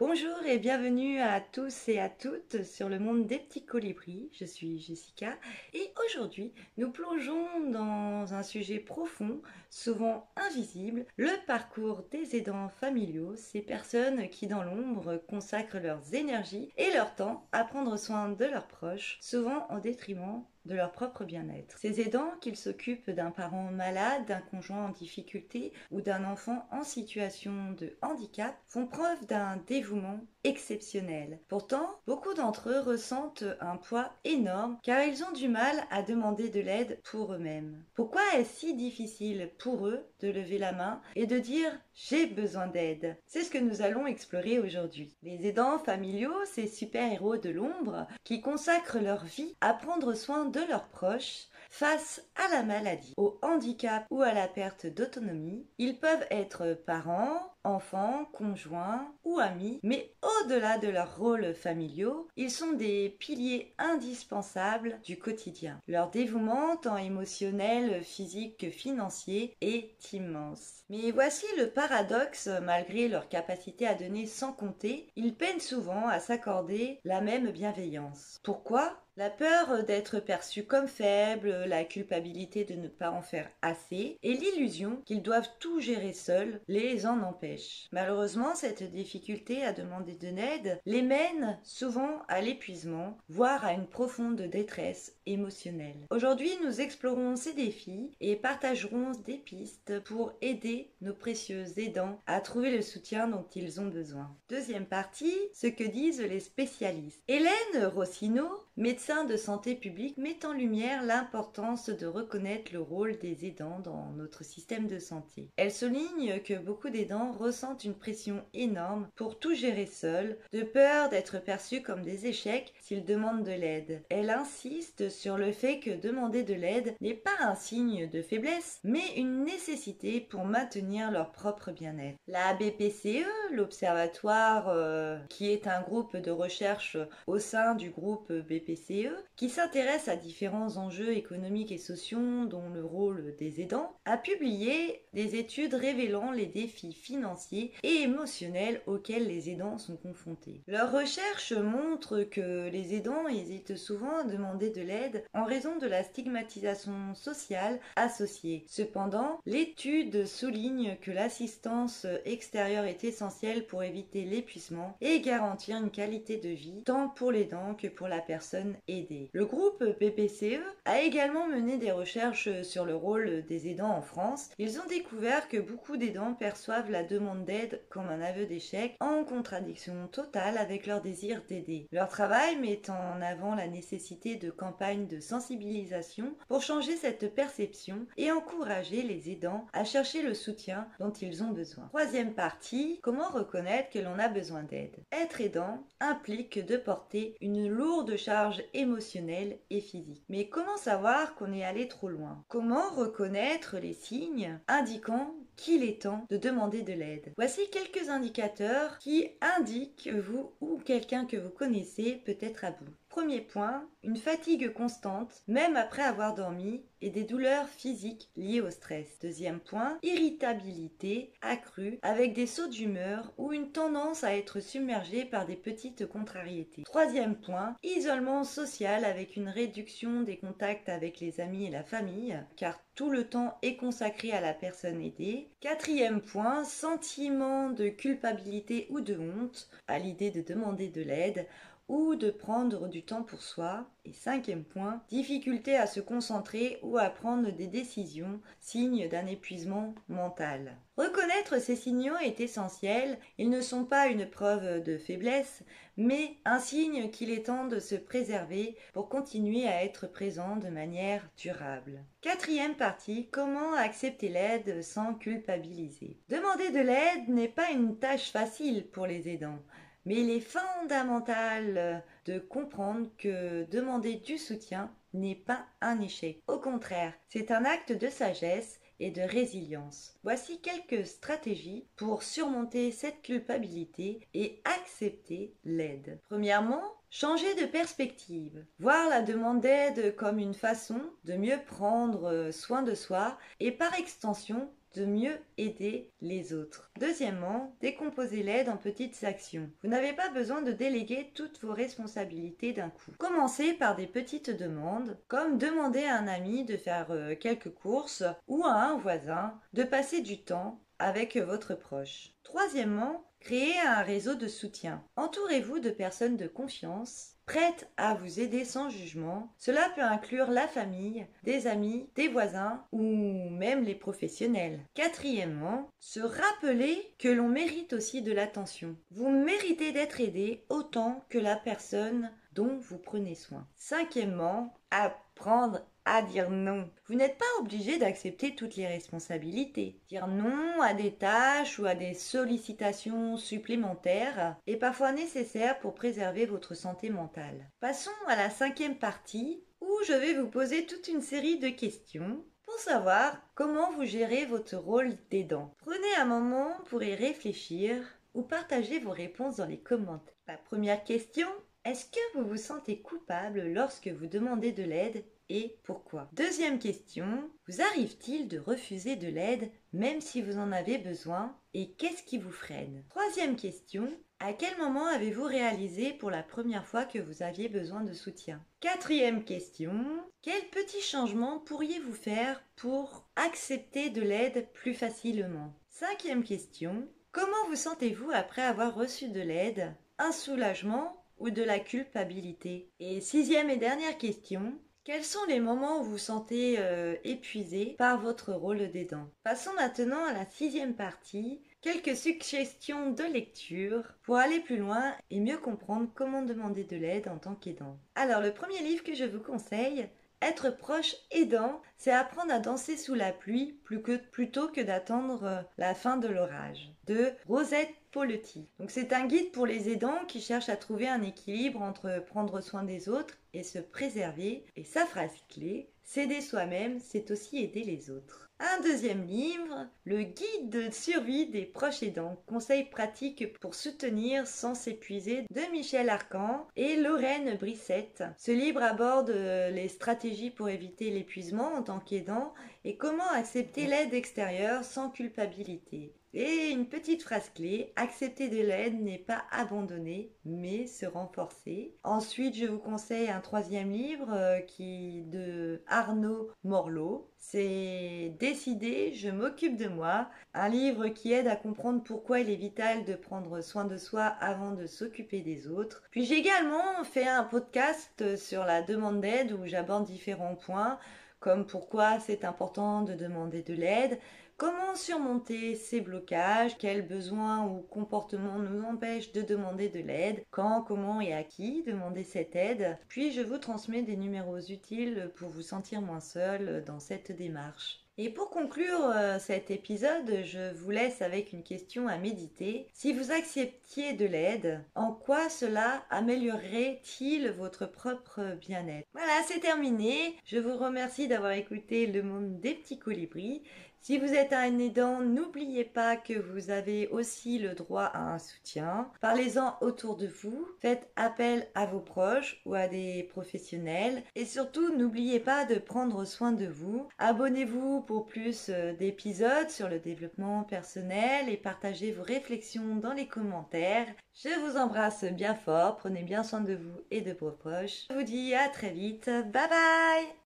Bonjour et bienvenue à tous et à toutes sur le monde des petits colibris. Je suis Jessica et aujourd'hui nous plongeons dans un sujet profond, souvent invisible, le parcours des aidants familiaux, ces personnes qui dans l'ombre consacrent leurs énergies et leur temps à prendre soin de leurs proches, souvent au détriment de leur propre bien-être. Ces aidants, qu'ils s'occupent d'un parent malade, d'un conjoint en difficulté ou d'un enfant en situation de handicap, font preuve d'un dévouement exceptionnel. Pourtant, beaucoup d'entre eux ressentent un poids énorme car ils ont du mal à demander de l'aide pour eux-mêmes. Pourquoi est-ce si difficile pour eux de lever la main et de dire j'ai besoin d'aide? C'est ce que nous allons explorer aujourd'hui. Les aidants familiaux, ces super-héros de l'ombre qui consacrent leur vie à prendre soin de leurs proches face à la maladie, au handicap ou à la perte d'autonomie. Ils peuvent être parents, enfants, conjoints ou amis, mais au-delà de leurs rôles familiaux, ils sont des piliers indispensables du quotidien. Leur dévouement, tant émotionnel, physique que financier, est immense. Mais voici le paradoxe, malgré leur capacité à donner sans compter, ils peinent souvent à s'accorder la même bienveillance. Pourquoi ? La peur d'être perçus comme faibles, la culpabilité de ne pas en faire assez et l'illusion qu'ils doivent tout gérer seuls les en empêchent. Malheureusement, cette difficulté à demander de l'aide les mène souvent à l'épuisement, voire à une profonde détresse émotionnelle. Aujourd'hui, nous explorons ces défis et partagerons des pistes pour aider nos précieux aidants à trouver le soutien dont ils ont besoin. Deuxième partie, ce que disent les spécialistes. Hélène Rossino, médecin de santé publique, met en lumière l'importance de reconnaître le rôle des aidants dans notre système de santé. Elle souligne que beaucoup d'aidants ressentent une pression énorme pour tout gérer seuls, de peur d'être perçus comme des échecs s'ils demandent de l'aide. Elle insiste sur le fait que demander de l'aide n'est pas un signe de faiblesse, mais une nécessité pour maintenir leur propre bien-être. La BPCE, l'Observatoire, qui est un groupe de recherche au sein du groupe BPCE, qui s'intéresse à différents enjeux économiques et sociaux dont le rôle des aidants, a publié des études révélant les défis financiers et émotionnels auxquels les aidants sont confrontés. Leurs recherches montrent que les aidants hésitent souvent à demander de l'aide en raison de la stigmatisation sociale associée. Cependant, l'étude souligne que l'assistance extérieure est essentielle pour éviter l'épuisement et garantir une qualité de vie tant pour l'aidant que pour la personne aidée. Le groupe BPCE a également mené des recherches sur le rôle des aidants en France. Ils ont découvert que beaucoup d'aidants perçoivent la demande d'aide comme un aveu d'échec, en contradiction totale avec leur désir d'aider. Leur travail met en avant la nécessité de campagnes de sensibilisation pour changer cette perception et encourager les aidants à chercher le soutien dont ils ont besoin. Troisième partie, comment reconnaître que l'on a besoin d'aide? Être aidant implique de porter une lourde charge émotionnelle et physique. Mais comment savoir qu'on est allé trop loin? Comment reconnaître les signes indiquant qu'il est temps de demander de l'aide? Voici quelques indicateurs qui indiquent que vous ou quelqu'un que vous connaissez peut être à bout. Premier point, une fatigue constante, même après avoir dormi, et des douleurs physiques liées au stress. Deuxième point, irritabilité accrue avec des sauts d'humeur ou une tendance à être submergé par des petites contrariétés. Troisième point, isolement social avec une réduction des contacts avec les amis et la famille, car tout le temps est consacré à la personne aidée. Quatrième point, sentiment de culpabilité ou de honte à l'idée de demander de l'aide ou de prendre du temps pour soi. Et cinquième point, difficulté à se concentrer ou à prendre des décisions, signe d'un épuisement mental. Reconnaître ces signaux est essentiel, ils ne sont pas une preuve de faiblesse, mais un signe qu'il est temps de se préserver pour continuer à être présent de manière durable. Quatrième partie, comment accepter l'aide sans culpabiliser. Demander de l'aide n'est pas une tâche facile pour les aidants. Mais il est fondamental de comprendre que demander du soutien n'est pas un échec. Au contraire, c'est un acte de sagesse et de résilience. Voici quelques stratégies pour surmonter cette culpabilité et accepter l'aide. Premièrement, Changer de perspective. Voir la demande d'aide comme une façon de mieux prendre soin de soi et par extension de mieux aider les autres. Deuxièmement, décomposer l'aide en petites actions. Vous n'avez pas besoin de déléguer toutes vos responsabilités d'un coup. Commencez par des petites demandes, comme demander à un ami de faire quelques courses ou à un voisin de passer du temps avec votre proche. Troisièmement, créez un réseau de soutien. Entourez-vous de personnes de confiance, prêtes à vous aider sans jugement. Cela peut inclure la famille, des amis, des voisins ou même les professionnels. Quatrièmement, se rappeler que l'on mérite aussi de l'attention. Vous méritez d'être aidé autant que la personne dont vous prenez soin. Cinquièmement, apprendre à dire non. Vous n'êtes pas obligé d'accepter toutes les responsabilités. Dire non à des tâches ou à des sollicitations supplémentaires est parfois nécessaire pour préserver votre santé mentale. Passons à la cinquième partie où je vais vous poser toute une série de questions pour savoir comment vous gérez votre rôle d'aidant. Prenez un moment pour y réfléchir ou partagez vos réponses dans les commentaires. La première question, est-ce que vous vous sentez coupable lorsque vous demandez de l'aide et pourquoi? Deuxième question, vous arrive-t-il de refuser de l'aide même si vous en avez besoin et qu'est-ce qui vous freine? Troisième question, à quel moment avez-vous réalisé pour la première fois que vous aviez besoin de soutien? Quatrième question, quel petit changement pourriez-vous faire pour accepter de l'aide plus facilement? Cinquième question, comment vous sentez-vous après avoir reçu de l'aide? Un soulagement ou de la culpabilité? Et sixième et dernière question, quels sont les moments où vous vous sentez épuisé par votre rôle d'aidant? Passons maintenant à la sixième partie, quelques suggestions de lecture pour aller plus loin et mieux comprendre comment demander de l'aide en tant qu'aidant. Alors le premier livre que je vous conseille, Être proche aidant, c'est apprendre à danser sous la pluie plutôt que d'attendre la fin de l'orage, de Rosette Poletti. Donc c'est un guide pour les aidants qui cherchent à trouver un équilibre entre prendre soin des autres et se préserver. Et sa phrase clé, s'aider soi-même, c'est aussi aider les autres. Un deuxième livre, le guide de survie des proches aidants, conseils pratiques pour soutenir sans s'épuiser, de Michel Arcan et Lorraine Brissette. Ce livre aborde les stratégies pour éviter l'épuisement en tant qu'aidant et comment accepter l'aide extérieure sans culpabilité. Et une petite phrase clé, accepter de l'aide n'est pas abandonner, mais se renforcer. Ensuite, je vous conseille un troisième livre de Arnaud Morlot. C'est Décider, je m'occupe de moi. Un livre qui aide à comprendre pourquoi il est vital de prendre soin de soi avant de s'occuper des autres. Puis j'ai également fait un podcast sur la demande d'aide où j'aborde différents points, comme pourquoi c'est important de demander de l'aide, comment surmonter ces blocages, quels besoins ou comportements nous empêchent de demander de l'aide, quand, comment et à qui demander cette aide. Puis je vous transmets des numéros utiles pour vous sentir moins seul dans cette démarche. Et pour conclure cet épisode, je vous laisse avec une question à méditer. Si vous acceptiez de l'aide, en quoi cela améliorerait-il votre propre bien-être? Voilà, c'est terminé. Je vous remercie d'avoir écouté Le Monde des Petits Colibris. Si vous êtes un aidant, n'oubliez pas que vous avez aussi le droit à un soutien. Parlez-en autour de vous. Faites appel à vos proches ou à des professionnels. Et surtout, n'oubliez pas de prendre soin de vous. Abonnez-vous pour plus d'épisodes sur le développement personnel et partagez vos réflexions dans les commentaires. Je vous embrasse bien fort. Prenez bien soin de vous et de vos proches. Je vous dis à très vite. Bye bye!